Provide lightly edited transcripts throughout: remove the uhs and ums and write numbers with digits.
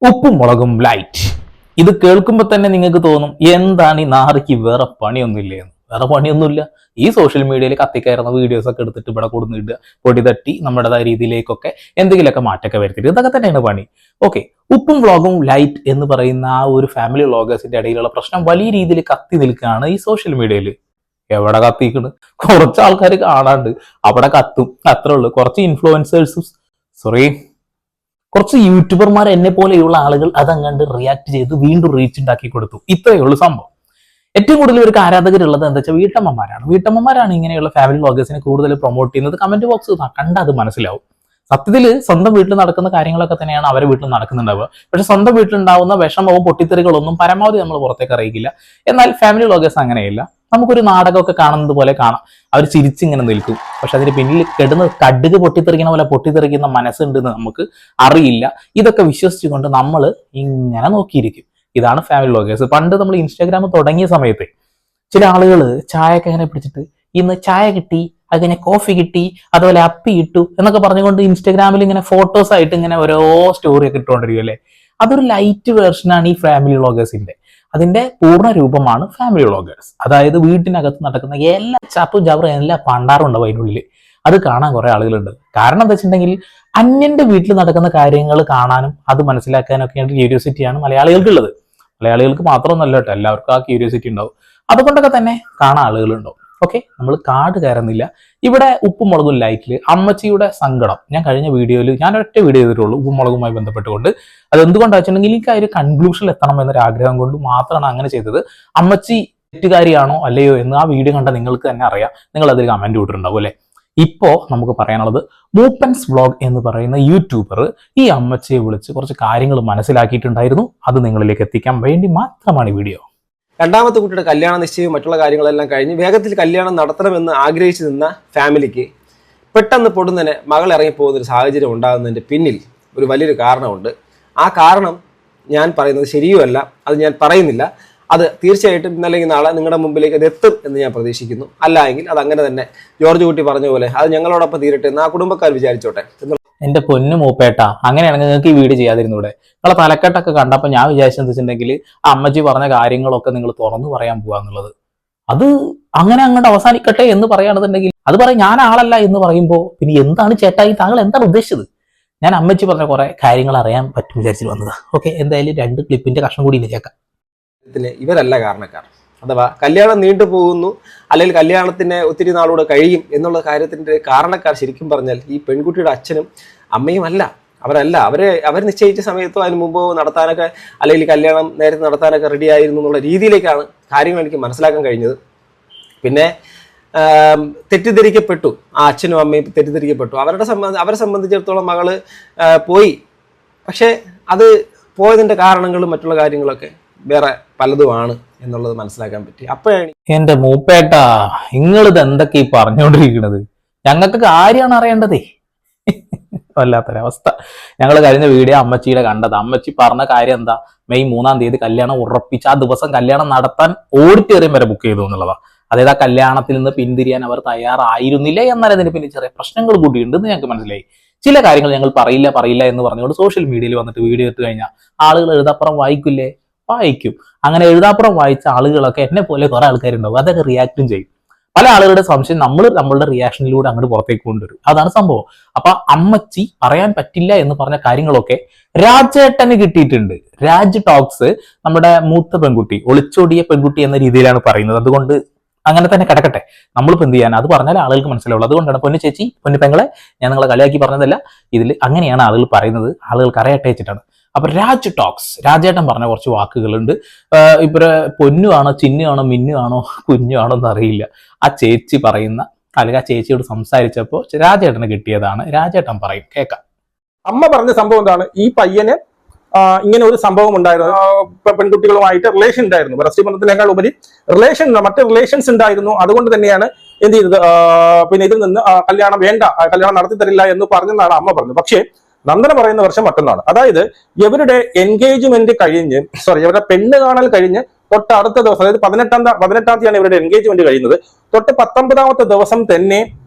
ഉപ്പും മുളകും ലൈറ്റ്. ഇത് കേൾക്കുമ്പോൾ തന്നെ നിങ്ങൾക്ക് തോന്നും എന്താണ് ഈ നാറിക്ക് വേറെ പണിയൊന്നുമില്ലേ എന്ന്. വേറെ പണിയൊന്നുമില്ല. ഈ സോഷ്യൽ മീഡിയയിൽ കത്തിക്കയറുന്ന വീഡിയോസ് ഒക്കെ എടുത്തിട്ട് ഇവിടെ കൊടുത്തിട്ട് പൊടി തട്ടി നമ്മുടേതായ രീതിയിലേക്കൊക്കെ എന്തെങ്കിലുമൊക്കെ മാറ്റമൊക്കെ വരുത്തിയിട്ട് ഇതൊക്കെ തന്നെയാണ് പണി. ഓക്കെ, ഉപ്പും വ്ളോഗും ലൈറ്റ് എന്ന് പറയുന്ന ആ ഒരു ഫാമിലി വ്ളോഗേഴ്സിന്റെ ഇടയിലുള്ള പ്രശ്നം വലിയ രീതിയിൽ കത്തി നിൽക്കുകയാണ് ഈ സോഷ്യൽ മീഡിയയിൽ. എവിടെ കത്തിക്കണ്? കുറച്ച് ആൾക്കാർ കാണാണ്ട് അവിടെ കത്തും, അത്രേ ഉള്ളൂ. കുറച്ച് ഇൻഫ്ലുവൻസേഴ്സും കുറച്ച് യൂട്യൂബർമാർ എന്നെ പോലെയുള്ള ആളുകൾ അതങ്ങാണ്ട് റിയാക്ട് ചെയ്ത് വീണ്ടും റീച്ച് ഉണ്ടാക്കി കൊടുത്തു. ഇത്രയേ ഉള്ളൂ സംഭവം. ഏറ്റവും കൂടുതൽ ഇവർക്ക് ആരാധകരുള്ളത് എന്താ വെച്ചാൽ വീട്ടമ്മമാരാണ് ഇങ്ങനെയുള്ള ഫാമിലി വ്ളോഗേഴ്സിനെ കൂടുതൽ പ്രൊമോട്ട് ചെയ്യുന്നത്. കമന്റ് ബോക്സ് കണ്ട അത് മനസ്സിലാവും. സത്യത്തിൽ സ്വന്തം വീട്ടിൽ നടക്കുന്ന കാര്യങ്ങളൊക്കെ തന്നെയാണ് അവരെ വീട്ടിൽ നടക്കുന്നുണ്ടാവുക. പക്ഷെ സ്വന്തം വീട്ടിലുണ്ടാവുന്ന വിഷമവും പൊട്ടിത്തെറികളൊന്നും പരമാവധി നമ്മൾ പുറത്തേക്ക് അറിയിക്കില്ല. എന്നാൽ ഫാമിലി വ്ളോഗേഴ്സ് അങ്ങനെയല്ല. നമുക്കൊരു നാടകമൊക്കെ കാണുന്നത് പോലെ കാണാം. അവർ ചിരിച്ചിങ്ങനെ നിൽക്കും, പക്ഷെ അതിന് പിന്നിൽ കെടുന്ന കടുക് പൊട്ടിത്തെറിക്കുന്ന പോലെ പൊട്ടിത്തെറിക്കുന്ന മനസ്സുണ്ടെന്ന് നമുക്ക് അറിയില്ല. ഇതൊക്കെ വിശ്വസിച്ചുകൊണ്ട് നമ്മൾ ഇങ്ങനെ നോക്കിയിരിക്കും. ഇതാണ് ഫാമിലി വ്ളോഗേഴ്സ്. പണ്ട് നമ്മൾ ഇൻസ്റ്റാഗ്രാം തുടങ്ങിയ സമയത്ത് ചില ആളുകൾ ചായയൊക്കെ ഇങ്ങനെ പിടിച്ചിട്ട് ഇന്ന് ചായ കിട്ടി, അതിനെ കോഫി കിട്ടി, അതുപോലെ അപ്പി ഇട്ടു എന്നൊക്കെ പറഞ്ഞുകൊണ്ട് ഇൻസ്റ്റാഗ്രാമിൽ ഇങ്ങനെ ഫോട്ടോസ് ആയിട്ട് ഇങ്ങനെ ഓരോ സ്റ്റോറി ഒക്കെ ഇട്ടുകൊണ്ടിരിക്കും അല്ലേ. അതൊരു ലൈറ്റ് വേർഷനാണ് ഈ ഫാമിലി വ്ളോഗേഴ്സിന്റെ. അതിന്റെ പൂർണ്ണ രൂപമാണ് ഫാമിലി വ്ളോഗേഴ്സ്. അതായത് വീട്ടിനകത്ത് നടക്കുന്ന എല്ലാ ചാപ്പും ചാപ്പും എല്ലാ പണ്ടാറും ഉണ്ടാവും അതിനുള്ളിൽ. അത് കാണാൻ കുറെ ആളുകളുണ്ട്. കാരണം എന്താ വെച്ചിട്ടുണ്ടെങ്കിൽ അന്യന്റെ വീട്ടിൽ നടക്കുന്ന കാര്യങ്ങൾ കാണാനും അത് മനസ്സിലാക്കാനും ഒക്കെ ക്യൂരിയോസിറ്റിയാണ് മലയാളികൾക്കുള്ളത്. മലയാളികൾക്ക് മാത്രമൊന്നല്ല കേട്ടോ, എല്ലാവർക്കും ആ ക്യൂരിയോസിറ്റി ഉണ്ടാവും. അതുകൊണ്ടൊക്കെ തന്നെ കാണാൻ ആളുകളുണ്ടാവും. ഓക്കെ, നമ്മൾ കാട് കയറുന്നില്ല. ഇവിടെ ഉപ്പും മുളകും ലൈറ്റിൽ അമ്മച്ചിയുടെ സങ്കടം ഞാൻ കഴിഞ്ഞ വീഡിയോയിൽ ഞാൻ ഒറ്റ വീഡിയോ ചെയ്തിട്ടുള്ളൂ ഉപ്പും മുളകുമായി ബന്ധപ്പെട്ടുകൊണ്ട്. അത് എന്തുകൊണ്ടാ വെച്ചിട്ടുണ്ടെങ്കിൽ എനിക്ക് ആ ഒരു കൺക്ലൂഷനിൽ എത്തണം എന്നൊരു ആഗ്രഹം കൊണ്ട് മാത്രമാണ് അങ്ങനെ ചെയ്തത്. അമ്മച്ചി തെറ്റുകാരിയാണോ അല്ലയോ എന്ന് ആ വീഡിയോ കണ്ട നിങ്ങൾക്ക് തന്നെ അറിയാം. നിങ്ങൾ അതിൽ കമന്റ് ഇട്ടിട്ടുണ്ടാവും അല്ലെ. ഇപ്പോ നമുക്ക് പറയാനുള്ളത് മൂപ്പൻസ് വ്ളോഗ് എന്ന് പറയുന്ന യൂട്യൂബർ ഈ അമ്മച്ചിയെ വിളിച്ച് കുറച്ച് കാര്യങ്ങൾ മനസ്സിലാക്കിയിട്ടുണ്ടായിരുന്നു. അത് നിങ്ങളിലേക്ക് എത്തിക്കാൻ വേണ്ടി മാത്രമാണ് ഈ വീഡിയോ. രണ്ടാമത്തെ കുട്ടിയുടെ കല്യാണ നിശ്ചയവും മറ്റുള്ള കാര്യങ്ങളെല്ലാം കഴിഞ്ഞ് വേഗത്തിൽ കല്യാണം നടത്തണമെന്ന് ആഗ്രഹിച്ചു നിന്ന ഫാമിലിക്ക് പെട്ടെന്ന് പൊടുന്നതിന് മകൾ ഇറങ്ങിപ്പോകുന്നൊരു സാഹചര്യം ഉണ്ടാകുന്നതിൻ്റെ പിന്നിൽ ഒരു വലിയൊരു കാരണമുണ്ട്. ആ കാരണം ഞാൻ പറയുന്നത് ശരിയുമല്ല, അത് ഞാൻ പറയുന്നില്ല. അത് തീർച്ചയായിട്ടും ഇന്നല്ലെങ്കിൽ നാളെ നിങ്ങളുടെ മുമ്പിലേക്ക് അത് എത്തും എന്ന് ഞാൻ പ്രതീക്ഷിക്കുന്നു. അല്ല എങ്കിൽ അത് അങ്ങനെ തന്നെ ജോർജ് കുട്ടി പറഞ്ഞ പോലെ അത് ഞങ്ങളോടൊപ്പം തീരട്ടെ എന്ന് ആ കുടുംബക്കാർ വിചാരിച്ചോട്ടെ. എന്റെ പൊന്നു മൂപ്പേട്ട, അങ്ങനെയാണെങ്കിൽ നിങ്ങൾക്ക് ഈ വീഡിയോ ചെയ്യാതിരുന്നൂടെ? നിങ്ങളെ തലക്കെട്ടൊക്കെ കണ്ടപ്പോൾ ഞാൻ വിചാരിച്ചെന്ന് വെച്ചിട്ടുണ്ടെങ്കിൽ ആ അമ്മച്ചി പറഞ്ഞ കാര്യങ്ങളൊക്കെ നിങ്ങൾ തുറന്നു പറയാൻ പോവാന്നുള്ളത്. അത് അങ്ങനെ അങ്ങോട്ട് അവസാനിക്കട്ടെ എന്ന് പറയുകയാണെന്നുണ്ടെങ്കിൽ അത് പറയും ഞാൻ ആളല്ല എന്ന് പറയുമ്പോൾ പിന്നെ എന്താണ് ചേട്ടായി താങ്കൾ എന്താണ് ഉദ്ദേശിച്ചത്? ഞാൻ അമ്മച്ചി പറഞ്ഞ കുറെ കാര്യങ്ങൾ അറിയാൻ പറ്റും വിചാരിച്ചിട്ട് വന്നതാ. ഓക്കെ, എന്തായാലും 2 ക്ലിപ്പിന്റെ കഷ്ണം കൂടി കേൾക്കാം. ഇവരല്ല കാരണക്കാർ. അഥവാ കല്യാണം നീണ്ടുപോകുന്നു അല്ലെങ്കിൽ കല്യാണത്തിന് ഒത്തിരി നാളൂടെ കഴിയും എന്നുള്ള കാര്യത്തിന്റെ കാരണക്കാർ ശരിക്കും പറഞ്ഞാൽ ഈ പെൺകുട്ടിയുടെ അച്ഛനും അമ്മയും അല്ല. അവർ നിശ്ചയിച്ച സമയത്തോ അതിന് മുമ്പോ നടത്താനൊക്കെ അല്ലെങ്കിൽ കല്യാണം നേരത്തെ നടത്താനൊക്കെ റെഡി ആയിരുന്നു എന്നുള്ള രീതിയിലേക്കാണ് കാര്യങ്ങൾ എനിക്ക് മനസ്സിലാക്കാൻ കഴിഞ്ഞത്. പിന്നെ തെറ്റിദ്ധരിക്കപ്പെട്ടു, ആ അച്ഛനും അമ്മയും തെറ്റിദ്ധരിക്കപ്പെട്ടു. അവരെ സംബന്ധിച്ചിടത്തോളം മകള് പോയി. പക്ഷെ അത് പോയതിന്റെ കാരണങ്ങളും മറ്റുള്ള കാര്യങ്ങളൊക്കെ വേറെ പലതുമാണ് എന്നുള്ളത് മനസ്സിലാക്കാൻ പറ്റി. അപ്പോഴാണ് എന്റെ മൂപ്പേട്ടാ നിങ്ങളിത് എന്തൊക്കെ ഈ പറഞ്ഞുകൊണ്ടിരിക്കുന്നത്? ഞങ്ങൾക്ക് കാര്യമാണ് അറിയേണ്ടതേ. വല്ലാത്തൊരവസ്ഥ. ഞങ്ങൾ കഴിഞ്ഞ വീഡിയോ അമ്മച്ചിയുടെ കണ്ടത്. അമ്മച്ചി പറഞ്ഞ കാര്യം എന്താ? മെയ് 3-ാം തീയതി കല്യാണം ഉറപ്പിച്ച് ആ ദിവസം കല്യാണം നടത്താൻ ഓഡിറ്റോറിയം വരെ ബുക്ക് ചെയ്തു എന്നുള്ളതാ. അതായത് ആ കല്യാണത്തിൽ നിന്ന് പിന്തിരിയാൻ അവർ തയ്യാറായിരുന്നില്ല. എന്നാൽ അതിന് പിന്നെ ചെറിയ പ്രശ്നങ്ങൾ കൂടിയുണ്ടെന്ന് ഞങ്ങൾക്ക് മനസ്സിലായി. ചില കാര്യങ്ങൾ ഞങ്ങൾ പറയില്ല എന്ന് പറഞ്ഞുകൊണ്ട് സോഷ്യൽ മീഡിയയിൽ വന്നിട്ട് വീഡിയോ ഇട്ട് കഴിഞ്ഞാൽ ആളുകൾ എഴുതാപ്പുറം വായിക്കില്ലേ? വായിക്കും. അങ്ങനെ എഴുതാപ്പുറം വായിച്ച ആളുകളൊക്കെ എന്നെ പോലെ കുറെ ആൾക്കാരുണ്ടാവും. അതൊക്കെ റിയാക്റ്റും ചെയ്യും. പല ആളുകളുടെ സംശയം നമ്മളുടെ റിയാക്ഷനിലൂടെ അങ്ങോട്ട് പുറത്തേക്ക് കൊണ്ടുവരും. അതാണ് സംഭവം. അപ്പൊ അമ്മച്ചി പറയാൻ പറ്റില്ല എന്ന് പറഞ്ഞ കാര്യങ്ങളൊക്കെ രാജേട്ടന് കിട്ടിയിട്ടുണ്ട്. രാജ് ടോക്സ് നമ്മുടെ മൂത്ത പെൺകുട്ടി, ഒളിച്ചോടിയ പെൺകുട്ടി എന്ന രീതിയിലാണ് പറയുന്നത്. അതുകൊണ്ട് അങ്ങനെ തന്നെ കിടക്കട്ടെ. നമ്മളിപ്പോൾ എന്ത് ചെയ്യാൻ? അത് പറഞ്ഞാൽ ആളുകൾക്ക് മനസ്സിലാവുള്ളൂ. അതുകൊണ്ടാണ് പൊന്നു ചേച്ചി, പൊന്നു പെങ്ങളെ, ഞാൻ നിങ്ങളെ കളിയാക്കി പറഞ്ഞതല്ല. ഇതിൽ അങ്ങനെയാണ് ആളുകൾ പറയുന്നത്. ആളുകൾക്ക് അറിയട്ടെ വെച്ചിട്ടാണ്. അപ്പൊ രാജ് ടോക്സ്, രാജേട്ടൻ പറഞ്ഞ കുറച്ച് വാക്കുകളുണ്ട്. ഇവരെ പൊന്നു ആണോ ചിന്നു ആണോ മിന്നു ആണോ കുഞ്ഞു ആണോ എന്ന് അറിയില്ല. ആ ചേച്ചി പറയുന്ന അല്ലെങ്കിൽ ആ ചേച്ചിയോട് സംസാരിച്ചപ്പോൾ രാജേട്ടന് കിട്ടിയതാണ്. രാജേട്ടൻ പറയും, കേൾക്കാം. അമ്മ പറഞ്ഞ സംഭവം എന്താണ്? ഈ പയ്യന് ഇങ്ങനെ ഒരു സംഭവം ഉണ്ടായിരുന്നു. പെൺകുട്ടികളുമായിട്ട് റിലേഷൻ ഉണ്ടായിരുന്നു. പരസ്യബന്ധത്തിനേക്കാൾ ഉപരി മറ്റ് റിലേഷൻസ് ഉണ്ടായിരുന്നു. അതുകൊണ്ട് തന്നെയാണ് എന്ത് ചെയ്തത്, പിന്നെ ഇതിൽ നിന്ന് കല്യാണം വേണ്ട, കല്യാണം നടത്തി തരില്ല എന്ന് പറഞ്ഞെന്നാണ് അമ്മ പറഞ്ഞത്. പക്ഷേ നന്ദന പറയുന്ന വർഷം മറ്റൊന്നാണ്. അതായത് ഇവരുടെ എൻഗേജ്മെന്റ് കഴിഞ്ഞ് ഇവരുടെ പെണ്ണ് കാണൽ കഴിഞ്ഞ് തൊട്ട് അടുത്ത ദിവസം, അതായത് 18-ാം തീയതിയാണ് ഇവരുടെ എൻഗേജ്മെന്റ് കഴിയുന്നത്. തൊട്ട് 19-ാമത്തെ ദിവസം തന്നെ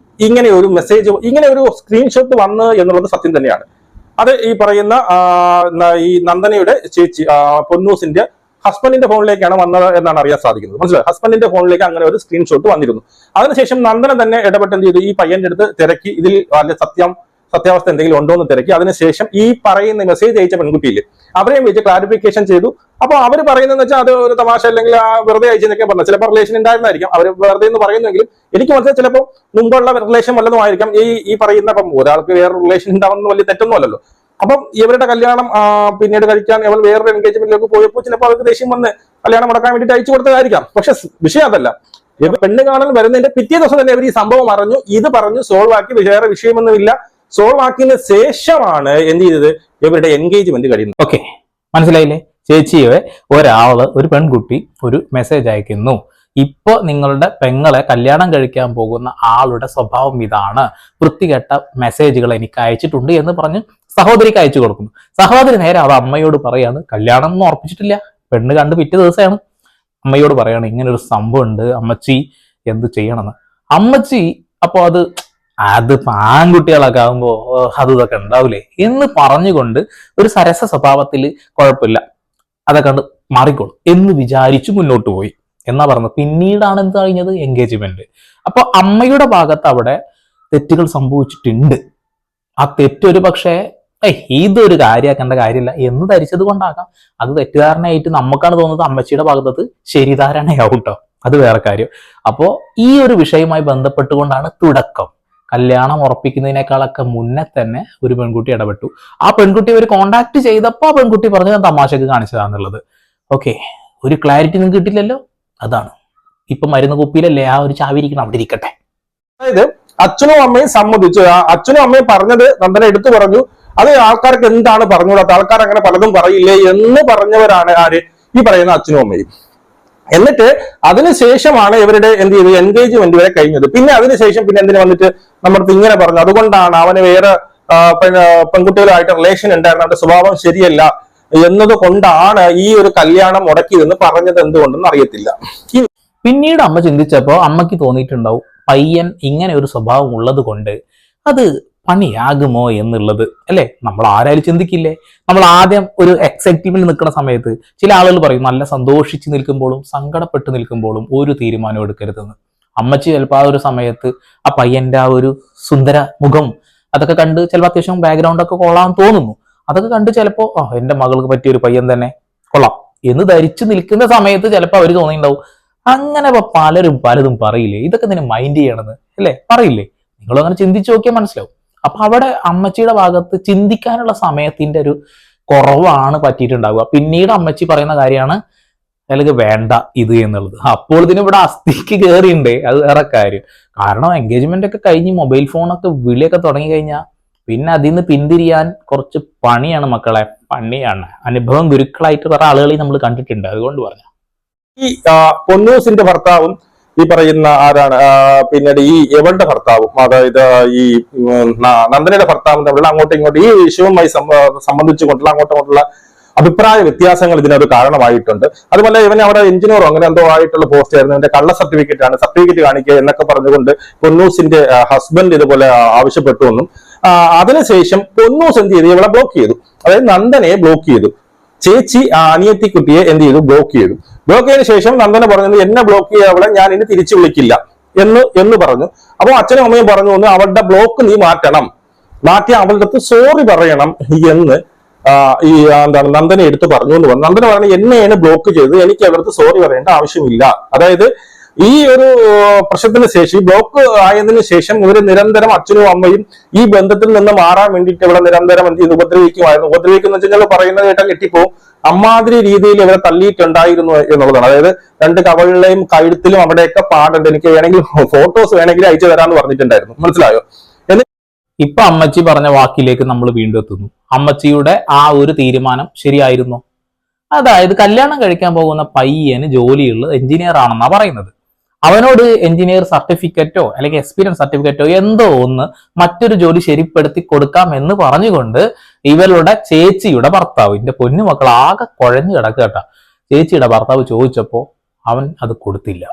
ഇങ്ങനെ ഒരു മെസ്സേജ്, ഇങ്ങനെ ഒരു സ്ക്രീൻഷോട്ട് വന്ന് എന്നുള്ളത് സത്യം തന്നെയാണ്. അത് ഈ പറയുന്ന ഈ നന്ദനയുടെ ചേച്ചി പൊന്നൂസിന്റെ ഹസ്ബൻഡിന്റെ ഫോണിലേക്കാണ് വന്നത് എന്നാണ് അറിയാൻ സാധിക്കുന്നത്. മനസ്സിലായി, ഹസ്ബൻഡിന്റെ ഫോണിലേക്ക് അങ്ങനെ ഒരു സ്ക്രീൻഷോട്ട് വന്നിരുന്നു. അതിനുശേഷം നന്ദന തന്നെ ഇടപെട്ട് എന്ത് ചെയ്തു, ഈ പയ്യന്റെ അടുത്ത് തിരക്കി, ഇതിൽ വല്ല സത്യാവസ്ഥ എന്തെങ്കിലും ഉണ്ടോ എന്ന് തിരക്കി. അതിനുശേഷം ഈ പറയുന്ന മെസ്സേജ് അയച്ച പെൺകുട്ടിയില്ലേ, അവരെയും വെച്ച് ക്ലാരിഫിക്കേഷൻ ചെയ്തു. അപ്പൊ അവർ പറയുന്നതെന്ന് വെച്ചാൽ അത് ഒരു തമാശ അല്ലെങ്കിൽ വെറുതെ അയച്ചെന്നൊക്കെ പറഞ്ഞു. ചിലപ്പോൾ റിലേഷൻ ഉണ്ടായിരുന്നായിരിക്കാം, അവർ വെറുതെ എന്ന് പറയുന്നെങ്കിലും എനിക്ക് മനസ്സിലായി ചിലപ്പോൾ മുമ്പുള്ള റിലേഷൻ വല്ലതും ആയിരിക്കാം. ഈ പറയുന്ന ഇപ്പം ഒരാൾക്ക് വേറെ റിലേഷൻ ഉണ്ടാവുന്ന വലിയ തെറ്റൊന്നും അല്ലല്ലോ. അപ്പം ഇവരുടെ കല്യാണം പിന്നീട് കഴിക്കാൻ ഇവർ വേറൊരു എൻഗേജ്മെന്റിലേക്ക് പോയപ്പോൾ ചിലപ്പോൾ അവർക്ക് ദേഷ്യം വന്ന് കല്യാണം മുടക്കാൻ വേണ്ടിയിട്ട് അയച്ചു കൊടുത്തതായിരിക്കാം. പക്ഷെ വിഷയം അതല്ല. ഇവർ പെണ്ണ് കാണാൻ വരുന്നതിന്റെ പിറ്റേ ദിവസം തന്നെ ഇവർ ഈ സംഭവം അറിഞ്ഞു, ഇത് പറഞ്ഞു സോൾവ് ആക്കി. വേറെ വിഷയമൊന്നുമില്ല. സോൾവ് ആക്കിയതിന് ശേഷമാണ് എന്ത് ചെയ്തത്, ഇവരുടെ എൻഗേജ്മെന്റ് കഴിയുന്നത്. ഓക്കെ, മനസ്സിലായില്ലേ? ചേച്ചിയെ ഒരു പെൺകുട്ടി ഒരു മെസ്സേജ് അയക്കുന്നു, ഇപ്പൊ നിങ്ങളുടെ പെങ്ങളെ കല്യാണം കഴിക്കാൻ പോകുന്ന ആളുടെ സ്വഭാവം ഇതാണ്, വൃത്തികെട്ട മെസ്സേജുകൾ എനിക്ക് അയച്ചിട്ടുണ്ട് എന്ന് പറഞ്ഞ് സഹോദരിക്ക് അയച്ചു കൊടുക്കുന്നു. സഹോദരി നേരെ അത് അമ്മയോട് പറയാണ്, കല്യാണം ഒന്നും ഉറപ്പിച്ചിട്ടില്ല, പെണ്ണ് കണ്ട് പിറ്റേ ദിവസമാണ്. അമ്മയോട് പറയാണ് ഇങ്ങനെ ഒരു സംഭവം ഉണ്ട്, അമ്മച്ചി എന്ത് ചെയ്യണമെന്ന്. അമ്മച്ചി അപ്പൊ അത് ആൺകുട്ടികളൊക്കെ ആകുമ്പോ അത് ഇതൊക്കെ ഉണ്ടാവൂലേ എന്ന് പറഞ്ഞുകൊണ്ട് ഒരു സരസ സ്വഭാവത്തിൽ കുഴപ്പമില്ല, അതൊക്കെ കണ്ട് മാറിക്കോളും എന്ന് വിചാരിച്ചു മുന്നോട്ട് പോയി എന്നാ പറഞ്ഞത്. പിന്നീടാണ് എന്ത് കഴിഞ്ഞത്, എൻഗേജ്മെന്റ്. അപ്പൊ അമ്മയുടെ ഭാഗത്ത് അവിടെ തെറ്റുകൾ സംഭവിച്ചിട്ടുണ്ട്. ആ തെറ്റൊരു പക്ഷേ ഇതൊരു കാര്യമാക്കേണ്ട കാര്യമില്ല എന്ന് ധരിച്ചത് കൊണ്ടാകാം. അത് തെറ്റിദ്ധാരണയായിട്ട് നമുക്കാണ് തോന്നുന്നത്, അമ്മച്ചിയുടെ ഭാഗത്ത് ശരിധാരണയാവും കേട്ടോ, അത് വേറെ കാര്യം. അപ്പോ ഈ ഒരു വിഷയവുമായി ബന്ധപ്പെട്ടുകൊണ്ടാണ് തുടക്കം. കല്യാണം ഉറപ്പിക്കുന്നതിനേക്കാളൊക്കെ മുന്നേ തന്നെ ഒരു പെൺകുട്ടി ഇടപെട്ടു. ആ പെൺകുട്ടി ഒരു കോണ്ടാക്ട് ചെയ്തപ്പോ ആ പെൺകുട്ടി പറഞ്ഞു ഞാൻ തമാശക്ക് കാണിച്ചതാന്നുള്ളത്. ഓക്കെ, ഒരു ക്ലാരിറ്റി നിങ്ങൾക്ക് കിട്ടില്ലല്ലോ, അതാണ് ഇപ്പൊ മരുന്ന് കുപ്പിയിലല്ലേ ആ ഒരു ചാവിരിക്കണം, അവിടെ ഇരിക്കട്ടെ. അതായത് അച്ഛനും അമ്മയും സമ്മതിച്ചു. അച്ഛനും അമ്മയും പറഞ്ഞത് നന്ദന എടുത്തു പറഞ്ഞു. അത് ആൾക്കാർക്ക് എന്താണ് പറഞ്ഞുകൂടാത്ത, ആൾക്കാർ അങ്ങനെ പലതും പറയില്ലേ എന്ന് പറഞ്ഞവരാണ് ആര്, ഈ പറയുന്ന അച്ഛനും അമ്മയും. എന്നിട്ട് അതിനുശേഷമാണ് ഇവരുടെ എന്ത് ചെയ്തു, എൻഗേജ്മെന്റ് വരെ കഴിഞ്ഞത്. പിന്നെ അതിനുശേഷം പിന്നെ എന്തിനു വന്നിട്ട് നമ്മുടെ ഇങ്ങനെ പറഞ്ഞു, അതുകൊണ്ടാണ് അവന് വേറെ പെൺകുട്ടികളുമായിട്ട് റിലേഷൻ ഉണ്ടായിരുന്നു, അവന്റെ സ്വഭാവം ശരിയല്ല എന്നത് കൊണ്ടാണ് ഈ ഒരു കല്യാണം മുടക്കിയതെന്ന് പറഞ്ഞത് എന്തുകൊണ്ടെന്ന് അറിയത്തില്ല. പിന്നീട് അമ്മ ചിന്തിച്ചപ്പോ അമ്മയ്ക്ക് തോന്നിയിട്ടുണ്ടാവും പയ്യൻ ഇങ്ങനെ ഒരു സ്വഭാവം ഉള്ളത് കൊണ്ട് അത് പണിയാകുമോ എന്നുള്ളത്, അല്ലെ? നമ്മൾ ആരായാലും ചിന്തിക്കില്ലേ? നമ്മൾ ആദ്യം ഒരു എക്സൈറ്റ്മെന്റ് നിൽക്കുന്ന സമയത്ത് ചില ആളുകൾ പറയും നല്ല സന്തോഷിച്ച് നിൽക്കുമ്പോഴും സങ്കടപ്പെട്ട് നിൽക്കുമ്പോഴും ഒരു തീരുമാനം എടുക്കരുതെന്ന്. അമ്മച്ചി ചിലപ്പോൾ ആ ഒരു സമയത്ത് ആ പയ്യന്റെ ആ ഒരു സുന്ദര മുഖം അതൊക്കെ കണ്ട് ചിലപ്പോൾ അത്യാവശ്യം ബാക്ക്ഗ്രൗണ്ട് ഒക്കെ കൊള്ളാൻ തോന്നുന്നു. അതൊക്കെ കണ്ട് ചിലപ്പോ എന്റെ മകൾക്ക് പറ്റിയ ഒരു പയ്യൻ തന്നെ കൊള്ളാം എന്ന് ധരിച്ചു നിൽക്കുന്ന സമയത്ത് ചിലപ്പോൾ അവർ തോന്നിയിട്ടുണ്ടാവും അങ്ങനെ പലതും പറയില്ലേ, ഇതൊക്കെ നിന്നെ മൈൻഡ് ചെയ്യണമെന്ന്, അല്ലേ? പറയില്ലേ? നിങ്ങളും അങ്ങനെ ചിന്തിച്ചു നോക്കിയാൽ മനസ്സിലാവും. അപ്പൊ അവിടെ അമ്മച്ചിയുടെ ഭാഗത്ത് ചിന്തിക്കാനുള്ള സമയത്തിന്റെ ഒരു കുറവാണ് പറ്റിയിട്ടുണ്ടാവുക. പിന്നീട് അമ്മച്ചി പറയുന്ന കാര്യമാണ് അല്ലെങ്കിൽ വേണ്ട ഇത് എന്നുള്ളത്. അപ്പോൾ ഇതിനിവിടെ അസ്ഥിക്ക് കയറിയുണ്ട്, അത് വേറെ കാര്യം. കാരണം എൻഗേജ്മെന്റ് ഒക്കെ കഴിഞ്ഞ് മൊബൈൽ ഫോണൊക്കെ വിളിയൊക്കെ തുടങ്ങി കഴിഞ്ഞാൽ പിന്നെ അതിൽ നിന്ന് പിന്തിരിയാൻ കുറച്ച് പണിയാണ് മക്കളെ, പണിയാണ്. അനുഭവം ഗുരുക്കളായിട്ട് വേറെ ആളുകളെയും നമ്മൾ കണ്ടിട്ടുണ്ട്, അതുകൊണ്ട് പറഞ്ഞു. ഈ പൊന്നൂസിന്റെ ഭർത്താവും ഈ പറയുന്ന ആരാണ്, പിന്നീട് ഈ എവളുടെ ഭർത്താവും, അതായത് ഈ നന്ദനയുടെ ഭർത്താവും തമ്മിലുള്ള അങ്ങോട്ടും ഇങ്ങോട്ടും ഈ വിഷയവുമായി സംബന്ധിച്ചുകൊണ്ടുള്ള അങ്ങോട്ടുള്ള അഭിപ്രായ വ്യത്യാസങ്ങൾ ഇതിനൊരു കാരണമായിട്ടുണ്ട്. അതുപോലെ ഇവന് അവിടെ എഞ്ചിനീയറോ അങ്ങനെ എന്തോ ആയിട്ടുള്ള പോസ്റ്റ് ആയിരുന്നു, എന്റെ കള്ള സർട്ടിഫിക്കറ്റ് കാണിക്കുക എന്നൊക്കെ പറഞ്ഞുകൊണ്ട് പൊന്നൂസിന്റെ ഹസ്ബൻഡ് ഇതുപോലെ ആവശ്യപ്പെട്ടു എന്നും. അതിനുശേഷം പൊന്നൂസ് എന്ത് ചെയ്തു, ഇവളെ ബ്ലോക്ക് ചെയ്തു. അതായത് നന്ദനയെ ബ്ലോക്ക് ചെയ്തു. ചേച്ചി അനിയത്തിക്കുട്ടിയെ എന്ത് ചെയ്തു, ബ്ലോക്ക് ചെയ്തു. ബ്ലോക്ക് ചെയ്തതിനു ശേഷം നന്ദന പറഞ്ഞത് എന്നെ ബ്ലോക്ക് ചെയ്തവളെ ഞാൻ ഇനി തിരിച്ചു വിളിക്കില്ല എന്ന് പറഞ്ഞു. അപ്പോൾ അച്ഛനും അമ്മയും പറഞ്ഞു അവളുടെ ബ്ലോക്ക് നീ മാറ്റി അവളുടെ അടുത്ത് സോറി പറയണം എന്ന് ഈ നന്ദന എടുത്ത് പറഞ്ഞു എന്ന് പറഞ്ഞു. നന്ദന പറഞ്ഞു എന്നെയാണ് ബ്ലോക്ക് ചെയ്തത്, എനിക്ക് അവർക്ക് സോറി പറയേണ്ട ആവശ്യമില്ല. അതായത് ഈ ഒരു പ്രശ്നത്തിന് ശേഷം ബ്ലോക്ക് ആയതിനു ശേഷം ഇവര് നിരന്തരം അച്ഛനും അമ്മയും ഈ ബന്ധത്തിൽ നിന്ന് മാറാൻ വേണ്ടിയിട്ട് ഇവിടെ നിരന്തരം എന്ത് ചെയ്ത് ഉപദ്രവിക്കുന്ന വെച്ചാൽ പറയുന്നത് കേട്ടാൽ ഞെട്ടിപ്പോവും. അമ്മാതിരി രീതിയിൽ ഇവരെ തള്ളിയിട്ടുണ്ടായിരുന്നു എന്നുള്ളതാണ്. അതായത് രണ്ട് കവളിലെയും കഴുത്തിലും അവിടെയൊക്കെ പാടുണ്ട്. എനിക്ക് വേണമെങ്കിൽ ഫോട്ടോസ് വേണമെങ്കിൽ അയച്ചു തരാമെന്ന് പറഞ്ഞിട്ടുണ്ടായിരുന്നു. മനസ്സിലായോ? ഇപ്പൊ അമ്മച്ചി പറഞ്ഞ വാക്കിലേക്ക് നമ്മൾ വീണ്ടും എത്തുന്നു. അമ്മച്ചിയുടെ ആ ഒരു തീരുമാനം ശരിയായിരുന്നു. അതായത് കല്യാണം കഴിക്കാൻ പോകുന്ന പയ്യന് ജോലിയുള്ള എഞ്ചിനീയർ ആണെന്നാ പറയുന്നത്. അവനോട് എഞ്ചിനീയർ സർട്ടിഫിക്കറ്റോ അല്ലെങ്കിൽ എക്സ്പീരിയൻസ് സർട്ടിഫിക്കറ്റോ എന്തോ ഒന്ന് മറ്റൊരു ജോലി ശരിപ്പെടുത്തി കൊടുക്കാം എന്ന് പറഞ്ഞുകൊണ്ട് ഇവരുടെ ചേച്ചിയുടെ ഭർത്താവിന്റെ പൊന്നുമക്കൾ ആകെ കുഴഞ്ഞു കിടക്കട്ടാ. ചേച്ചിയുടെ ഭർത്താവ് ചോദിച്ചപ്പോ അവൻ അത് കൊടുത്തില്ല,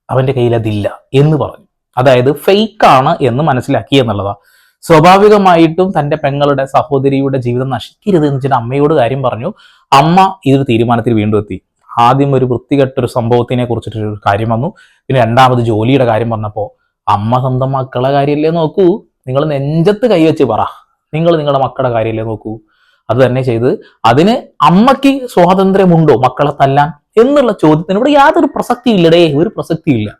അവന്റെ കയ്യിൽ അതില്ല എന്ന് പറഞ്ഞു. അതായത് ഫേക്ക് ആണ് എന്ന് മനസ്സിലാക്കി എന്നുള്ളതാ. സ്വാഭാവികമായിട്ടും തന്റെ പെങ്ങളുടെ സഹോദരിയുടെ ജീവിതം നശിക്കരുത് എന്ന് വെച്ചിട്ട് അമ്മയോട് കാര്യം പറഞ്ഞു. അമ്മ ഇതൊരു തീരുമാനത്തിൽ വീണ്ടും എത്തി. ആദ്യം ഒരു വൃത്തികെട്ടൊരു സംഭവത്തിനെ കുറിച്ചിട്ടൊരു കാര്യം വന്നു. പിന്നെ രണ്ടാമത് ജോലിയുടെ കാര്യം പറഞ്ഞപ്പോൾ അമ്മ സ്വന്തം മക്കളെ കാര്യമല്ലേ നോക്കൂ, നിങ്ങൾ നെഞ്ചത്ത് കൈവച്ച് പറ, നിങ്ങൾ നിങ്ങളുടെ മക്കളുടെ കാര്യമല്ലേ നോക്കൂ. അത് തന്നെ ചെയ്ത് അതിന് അമ്മയ്ക്ക് സ്വാതന്ത്ര്യമുണ്ടോ മക്കളെ തല്ലാൻ എന്നുള്ള ചോദ്യത്തിന് ഇവിടെ യാതൊരു പ്രസക്തി ഇല്ലടേ, ഒരു പ്രസക്തിയില്ല.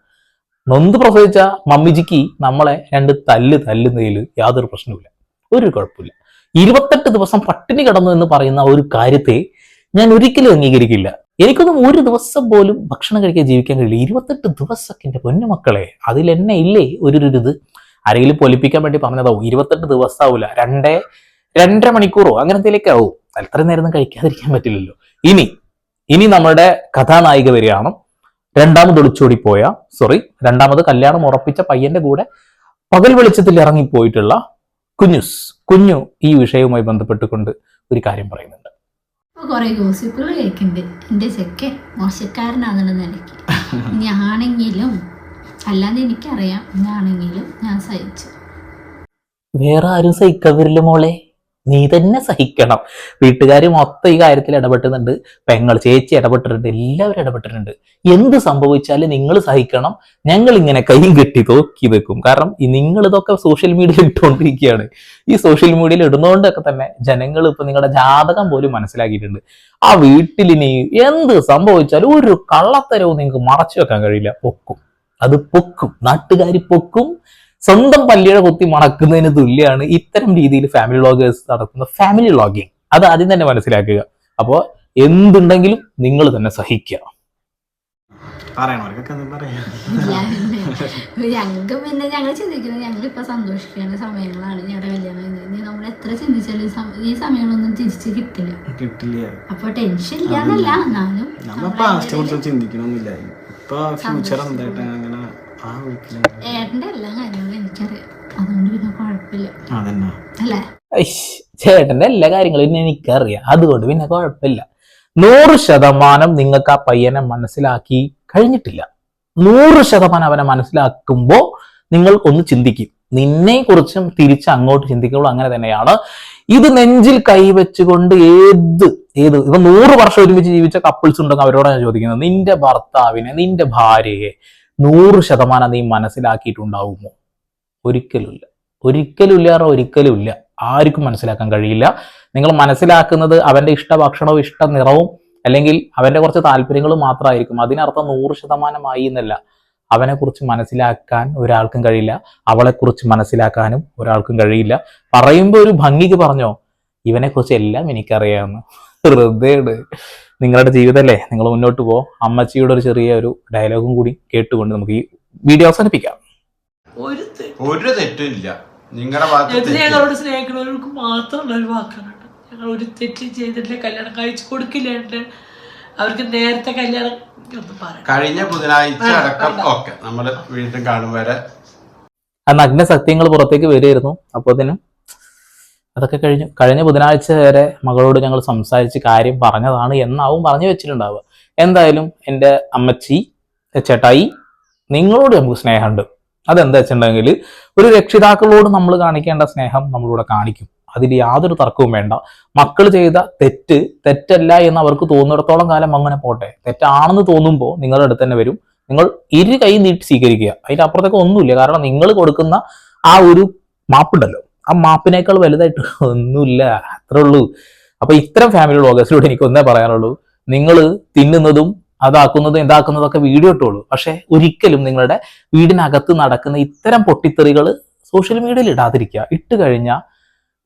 നൊന്ത് പ്രസവിച്ച മമ്മിജിക്ക് നമ്മളെ രണ്ട് തല്ലുന്നതിൽ യാതൊരു പ്രശ്നവുമില്ല, ഒരു കുഴപ്പമില്ല. 28 ദിവസം പട്ടിണി കിടന്നു എന്ന് പറയുന്ന ഒരു കാര്യത്തെ ഞാൻ ഒരിക്കലും അംഗീകരിക്കില്ല. എനിക്കൊന്നും ഒരു ദിവസം പോലും ഭക്ഷണം കഴിക്കാൻ ജീവിക്കാൻ കഴിയില്ല. 28 ദിവസമൊക്കെ എൻ്റെ പൊന്നുമക്കളെ, അതിൽ എന്നെ ഇല്ലേ ഒരു ഇത്. ആരെങ്കിലും പൊലിപ്പിക്കാൻ വേണ്ടി പറഞ്ഞതാവും. 28 ദിവസം ആവില്ല, 2.5 മണിക്കൂറോ അങ്ങനെ എന്തെങ്കിലുമൊക്കെ ആവും. അത്രയും നേരം കഴിക്കാതിരിക്കാൻ പറ്റില്ലല്ലോ. ഇനി നമ്മുടെ കഥാനായിക വരികയാണ്. രണ്ടാമത് കല്യാണം ഉറപ്പിച്ച പയ്യന്റെ കൂടെ പകൽ വെളിച്ചത്തിൽ ഇറങ്ങിപ്പോയിട്ടുള്ള കുഞ്ഞു ഈ വിഷയവുമായി ബന്ധപ്പെട്ടുകൊണ്ട് ഒരു കാര്യം പറയുന്നുണ്ട്. കുറെ ഗോസിപ്പുകൾ കേൾക്കുന്നുണ്ട്. എൻ്റെ ചെക്കൻ മോശക്കാരനാണെന്നുള്ള നിലയ്ക്ക് ഞാനെങ്കിലും അല്ലാതെ എനിക്കറിയാം, ഞാനെങ്കിലും ഞാൻ സഹിച്ചു. വേറെ ആരും സഹിക്കാൻ വരില്ല മോളെ, നീ തന്നെ സഹിക്കണം. വീട്ടുകാർ മൊത്തം ഈ കാര്യത്തിൽ ഇടപെട്ടുന്നുണ്ട്, പെങ്ങൾ ചേച്ചി ഇടപെട്ടിട്ടുണ്ട്, എല്ലാവരും ഇടപെട്ടിട്ടുണ്ട്. എന്ത് സംഭവിച്ചാലും നിങ്ങൾ സഹിക്കണം. ഞങ്ങൾ ഇങ്ങനെ കൈയും കെട്ടി നോക്കി വെക്കും. കാരണം നിങ്ങൾ ഇതൊക്കെ സോഷ്യൽ മീഡിയയിൽ ഇട്ടുകൊണ്ടിരിക്കുകയാണ്. ഈ സോഷ്യൽ മീഡിയയിൽ ഇടുന്നതുകൊണ്ടൊക്കെ തന്നെ ജനങ്ങൾ ഇപ്പൊ നിങ്ങളുടെ ജാതകം പോലും മനസ്സിലാക്കിയിട്ടുണ്ട്. ആ വീട്ടിൽ ഇനി എന്ത് സംഭവിച്ചാലും ഒരു കള്ളത്തരവും നിങ്ങൾക്ക് മറച്ചു വെക്കാൻ കഴിയില്ല. അത് പൊക്കും, നാട്ടുകാർ പൊക്കും. സ്വന്തം പല്ലിയുടെ കുത്തി മണക്കുന്നതിന് തുല്യമാണ് ഇത്തരം രീതിയിൽ ഫാമിലി വ്ളോഗേഴ്സ് നടത്തുന്ന ഫാമിലി വ്ളോഗിങ്. അത് ആദ്യം തന്നെ മനസ്സിലാക്കുക. അപ്പോൾ എന്തുണ്ടെങ്കിലും നിങ്ങൾ തന്നെ സഹിക്കുക. ഞങ്ങൾക്ക് പിന്നെ ഞങ്ങൾ ചിന്തിക്കുന്നത് ഞങ്ങളിപ്പോ സന്തോഷിക്കുന്ന സമയങ്ങളാണ്. ഞങ്ങളുടെ കല്യാണം കഴിഞ്ഞ് നമ്മൾ എത്ര ചിന്തിച്ചാലും ഈ സമയങ്ങളൊന്നും തിരിച്ച് കിട്ടില്ല. അപ്പൊ ടെൻഷൻ ഇല്ലാന്നല്ല, എന്നാലും ചിന്തിക്കണമെന്നില്ല. ഇപ്പൊ ഫ്യൂച്ചർ എന്തായിട്ട് അങ്ങനെ ഏട്ടന്റെ എല്ലാ കാര്യങ്ങളും എനിക്കറിയാം, അതുകൊണ്ട് പിന്നെ കുഴപ്പമില്ല അല്ലേ. ചേട്ടന്റെ എല്ലാ കാര്യങ്ങളും എനിക്കറിയാം, അതുകൊണ്ട് പിന്നെ കുഴപ്പമില്ല. 100% നിങ്ങൾക്ക് ആ പയ്യനെ മനസ്സിലാക്കി കഴിഞ്ഞിട്ടില്ല. 100% അവനെ മനസ്സിലാക്കുമ്പോൾ നിങ്ങൾ ഒന്ന് ചിന്തിക്കും. നിന്നെ കുറിച്ചും തിരിച്ച് അങ്ങോട്ട് ചിന്തിക്കുമ്പോൾ അങ്ങനെ തന്നെയാണ്. ഇത് നെഞ്ചിൽ കൈവച്ചുകൊണ്ട് ഇപ്പൊ 100 വർഷം ഒരുമിച്ച് ജീവിച്ച കപ്പിൾസ് ഉണ്ടെങ്കിൽ അവരോടാണ് ഞാൻ ചോദിക്കുന്നത്, നിന്റെ ഭർത്താവിനെ, നിന്റെ ഭാര്യയെ 100% നീ മനസ്സിലാക്കിയിട്ടുണ്ടാവുമോ? ഒരിക്കലുമില്ല. ആർക്കും മനസ്സിലാക്കാൻ കഴിയില്ല. നിങ്ങൾ മനസ്സിലാക്കുന്നത് അവന്റെ ഇഷ്ടഭക്ഷണവും ഇഷ്ട നിറവും അല്ലെങ്കിൽ അവന്റെ കുറച്ച് താല്പര്യങ്ങളും മാത്രമായിരിക്കും. അതിനർത്ഥം 100% എന്നല്ല. അവനെ കുറിച്ച് മനസ്സിലാക്കാൻ ഒരാൾക്കും കഴിയില്ല, അവളെ കുറിച്ച് മനസ്സിലാക്കാനും ഒരാൾക്കും കഴിയില്ല. പറയുമ്പോൾ ഒരു ഭംഗിക്ക് പറഞ്ഞോ, ഇവനെ കുറിച്ച് എല്ലാം എനിക്കറിയാമെന്ന്. ഹൃദയാണ്. നിങ്ങളുടെ ജീവിതമല്ലേ, നിങ്ങൾ മുന്നോട്ട് പോ. അമ്മച്ചിയുടെ ഒരു ചെറിയ ഒരു ഡയലോഗും കൂടി കേട്ടുകൊണ്ട് നമുക്ക് ഈ വീഡിയോ അവസാനിപ്പിക്കാം. ഒരു തെറ്റില്ല, നിങ്ങളുടെ ഞങ്ങളോട് സ്നേഹിക്കുന്നവർക്ക് മാത്രമുള്ള ഒരു വാക്കാണ്. ഞങ്ങൾ ഒരു തെറ്റ് ചെയ്തിട്ടില്ല, കല്യാണം കഴിച്ചു കൊടുക്കില്ല, അവർക്ക് നേരത്തെ കല്യാണം ഒന്നും പറയാം. കഴിഞ്ഞ ബുധനാഴ്ച അടക്കം ഒക്കെ നമ്മള് വീണ്ടും കാണും വരെ ആ നഗ്ന സത്യങ്ങൾ പുറത്തേക്ക് വരുമായിരുന്നു. അപ്പോഴത്തേനും അതൊക്കെ കഴിഞ്ഞ ബുധനാഴ്ച വരെ മകളോട് ഞങ്ങൾ സംസാരിച്ച് കാര്യം പറഞ്ഞതാണ് എന്നാവും പറഞ്ഞു വെച്ചിട്ടുണ്ടാവുക. എന്തായാലും എൻ്റെ അമ്മച്ചി, ചേട്ടായി, നിങ്ങളോട് നമുക്ക് സ്നേഹമുണ്ട്. അതെന്താ വെച്ചിട്ടുണ്ടെങ്കിൽ ഒരു രക്ഷിതാക്കളോട് നമ്മൾ കാണിക്കേണ്ട സ്നേഹം നമ്മളിവിടെ കാണിക്കും. അതിൽ യാതൊരു തർക്കവും വേണ്ട. മക്കൾ ചെയ്ത തെറ്റല്ല എന്ന് അവർക്ക് തോന്നിയിടത്തോളം കാലം അങ്ങനെ പോട്ടെ. തെറ്റാണെന്ന് തോന്നുമ്പോൾ നിങ്ങളുടെ അടുത്ത് തന്നെ വരും. നിങ്ങൾ ഇരു കൈ നീട്ടി സ്വീകരിക്കുക. അതിന്റെ അപ്പുറത്തേക്ക് ഒന്നുമില്ല. കാരണം നിങ്ങൾ കൊടുക്കുന്ന ആ ഒരു മാപ്പുണ്ടല്ലോ, ആ മാപ്പിനേക്കാൾ വലുതായിട്ട് ഒന്നുമില്ല. അത്രേ ഉള്ളൂ. അപ്പൊ ഇത്തരം ഫാമിലി വ്ളോഗേഴ്സിലൂടെ എനിക്ക് ഒന്നേ പറയാനുള്ളൂ, നിങ്ങൾ തിന്നുന്നതും അതാക്കുന്നതും ഇതാക്കുന്നതൊക്കെ വീഡിയോ ഇട്ടോളൂ. പക്ഷെ ഒരിക്കലും നിങ്ങളുടെ വീടിനകത്ത് നടക്കുന്ന ഇത്തരം പൊട്ടിത്തെറികൾ സോഷ്യൽ മീഡിയയിൽ ഇടാതിരിക്കുക. ഇട്ട് കഴിഞ്ഞാൽ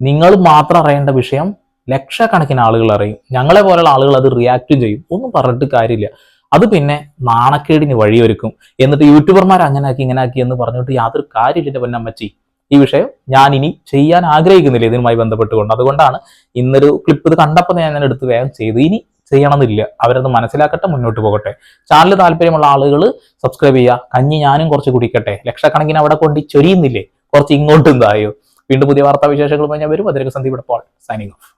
നിങ്ങൾ മാത്രം അറിയേണ്ട വിഷയം ലക്ഷക്കണക്കിന് ആളുകൾ അറിയും. ഞങ്ങളെ പോലുള്ള ആളുകൾ അത് റിയാക്റ്റും ചെയ്യും. ഒന്നും പറഞ്ഞിട്ട് കാര്യമില്ല. അത് പിന്നെ നാണക്കേടിന് വഴിയൊരുക്കും. എന്നിട്ട് യൂട്യൂബർമാർ അങ്ങനെ ആക്കി ഇങ്ങനെ ആക്കി എന്ന് പറഞ്ഞിട്ട് യാതൊരു കാര്യമില്ല. പൊന്നമ്മച്ചി, ഈ വിഷയം ഞാൻ ഇനി ചെയ്യാൻ ആഗ്രഹിക്കുന്നില്ല ഇതിനുമായി ബന്ധപ്പെട്ടുകൊണ്ട്. അതുകൊണ്ടാണ് ഇന്നൊരു ക്ലിപ്പ് ഇത് കണ്ടപ്പോൾ ഞാൻ എടുത്ത് വേഗം ചെയ്ത്. ഇനി ചെയ്യണമെന്നില്ല. അവരത് മനസ്സിലാക്കട്ടെ, മുന്നോട്ട് പോകട്ടെ. ചാനൽ താല്പര്യമുള്ള ആളുകൾ സബ്സ്ക്രൈബ് ചെയ്യുക. കഞ്ഞി ഞാനും കുറച്ച് കുടിക്കട്ടെ. ലക്ഷക്കണക്കിന് അവിടെ കൊണ്ട് ചൊരിയുന്നില്ലേ, കുറച്ച് ഇങ്ങോട്ടും തായോ. വീണ്ടും പുതിയ വാർത്താ വിശേഷങ്ങളുമായി ഞാൻ വരും. അതിലേക്ക് സന്ദീപ് ഇപ്പോൾ സൈനിങ് ഓഫ്.